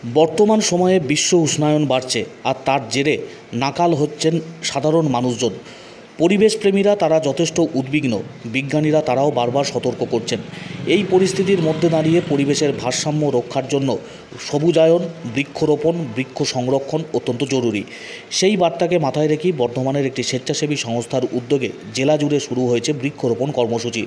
বর্তমান সময়ে বিশ্ব উষ্ণায়ন বাড়ছে আর তার জেরে নাকাল হচ্ছেন সাধারণ মানুষজন। পরিবেশপ্রেমীরা তারা যথেষ্ট উদ্বিগ্ন, বিজ্ঞানীরা তারাও বারবার সতর্ক করছেন। এই পরিস্থিতির মধ্যে দাঁড়িয়ে পরিবেশের ভারসাম্য রক্ষার জন্য সবুজায়ন, বৃক্ষরোপণ, বৃক্ষ সংরক্ষণ অত্যন্ত জরুরি। সেই বার্তাকে মাথায় রেখেই বর্ধমানের একটি স্বেচ্ছাসেবী সংস্থার উদ্যোগে জেলা জুড়ে শুরু হয়েছে বৃক্ষরোপণ কর্মসূচি।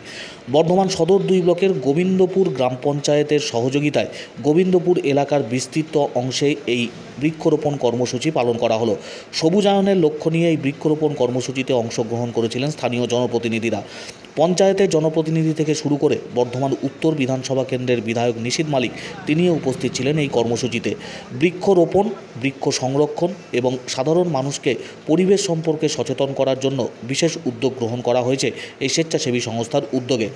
বর্ধমান সদর 2 ব্লকের গোবিন্দপুর গ্রাম পঞ্চায়েতের সহযোগিতায় গোবিন্দপুর এলাকার বিস্তৃত অংশে এই বৃক্ষরোপণ কর্মসূচি পালন করা হলো। সবুজায়নের লক্ষ্য নিয়ে এই বৃক্ষরোপণ কর্মসূচিতে অংশগ্রহণ করেছিলেন স্থানীয় জনপ্রতিনিধিরা। পঞ্চায়েতের জনপ্রতিনিধি থেকে শুরু করে বর্ধমান উত্তর বিধানসভা কেন্দ্রের বিধায়ক নিশীথ মালিক তিনিও উপস্থিত ছিলেন এই কর্মসূচিতে। বৃক্ষরোপণ, বৃক্ষ সংরক্ষণ এবং সাধারণ মানুষকে পরিবেশ সম্পর্কে সচেতন করার জন্য বিশেষ উদ্যোগ গ্রহণ করা হয়েছে এই স্বেচ্ছাসেবী সংস্থার উদ্যোগে।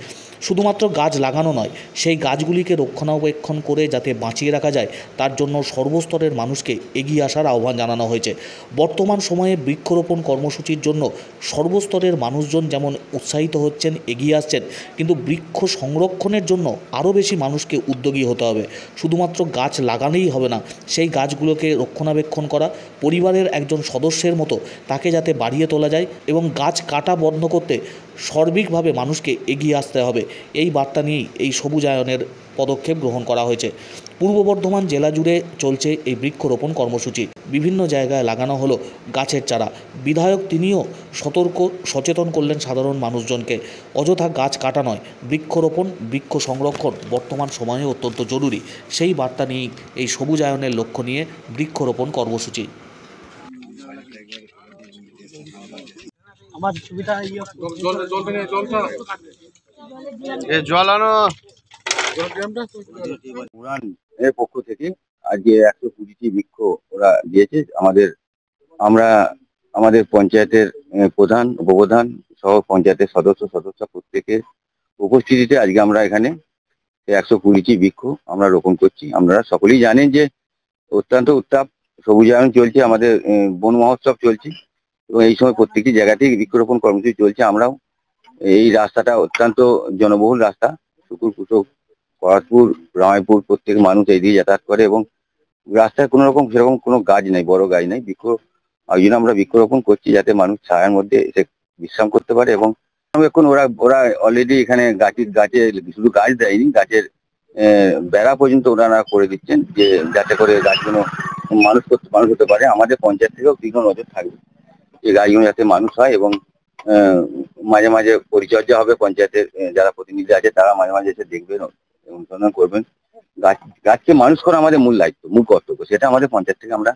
শুধুমাত্র গাছ লাগানো নয়, সেই গাছগুলিকে রক্ষণাবেক্ষণ করে যাতে বাঁচিয়ে রাখা যায় তার জন্য সর্বস্তরের মানুষকে এগিয়ে আসার আহ্বান জানানো হয়েছে। বর্তমান সময়ে বৃক্ষরোপণ কর্মসূচির জন্য সর্বস্তরের মানুষজন যেমন উৎসাহিত হচ্ছেন, এগিয়ে আসছেন, কিন্তু বৃক্ষ সংরক্ষণের জন্য আরও বেশি মানুষকে উদ্যোগী হতে হবে। শুধুমাত্র গাছ লাগালেই হবে না, সেই গাছগুলোকে রক্ষণাবেক্ষণ করা, পরিবারের একজন সদস্যের মতো তাকে যাতে বাড়িয়ে তোলা যায় এবং গাছ কাটা বন্ধ করতে সার্বিকভাবে মানুষকে এগিয়ে আসতে হবে। এই বার্তা নিয়েই এই সবুজায়নের পদক্ষেপ গ্রহণ করা হয়েছে। পূর্ব বর্ধমান জেলা জুড়ে চলছে এই বৃক্ষরোপণ কর্মসূচি। বিভিন্ন জায়গায় লাগানো হলো গাছের চারা। বিধায়ক তিনিও সচেতন করলেন সাধারণ মানুষজনকে। অযথা গাছ কাটা নয়, বৃক্ষরোপণ, বৃক্ষ সংরক্ষণ বর্তমান সময়ে অত্যন্ত জরুরি। সেই বার্তা নিয়েই এই সবুজায়নের লক্ষ্য নিয়ে বৃক্ষরোপণ কর্মসূচি। আমার সুবিধা উড়ান এর পক্ষ থেকে আজকে 120টি বৃক্ষ ওরা দিয়েছে আমরা আমাদের পঞ্চায়েতের প্রধান, উপপ্রধান সহ পঞ্চায়েতের সদস্য প্রত্যেকের উপস্থিতিতে আজকে আমরা এখানে 120টি বৃক্ষ আমরা রোপণ করছি। আপনারা সকলেই জানেন যে অত্যন্ত উত্তাপ সবুজায়ন চলছে, আমাদের বন মহোৎসব চলছে এবং এই সময় প্রত্যেকটি জায়গাতেই বৃক্ষরোপণ কর্মসূচি চলছে। আমরাও এই রাস্তাটা অত্যন্ত জনবহুল রাস্তা, শুকুর কুটুক, করাতপুর, রামাইপুর প্রত্যেক মানুষ এই দিয়ে যাতায়াত করে এবং রাস্তায় কোনো রকম সেরকম কোনো গাছ নেই, বড় গাছ নেই। ওই জন্য আমরা বৃক্ষরোপণ করছি যাতে মানুষ ছায়ার মধ্যে এসে বিশ্রাম করতে পারে। এবং এখন ওরা অলরেডি এখানে গাছে শুধু গাছ দেয়নি, গাছের বেড়া পর্যন্ত ওনারা করে দিচ্ছেন যে যাতে করে গাছগুলো মানুষ হতে পারে। আমাদের পঞ্চায়েত থেকেও তীক্ষ্ণ নজর থাকবে যে গাছগুলো যাতে মানুষ হয় এবং মাঝে মাঝে পরিচর্যা হবে। পঞ্চায়েতের যারা প্রতিনিধি আছে তারা মাঝে মাঝে এসে দেখবেন এবং অনুসন্ধান করবেন। গাছকে মানুষ করা আমাদের মূল দায়িত্ব, মূল কর্তব্য, সেটা আমাদের পঞ্চায়েত থেকে আমরা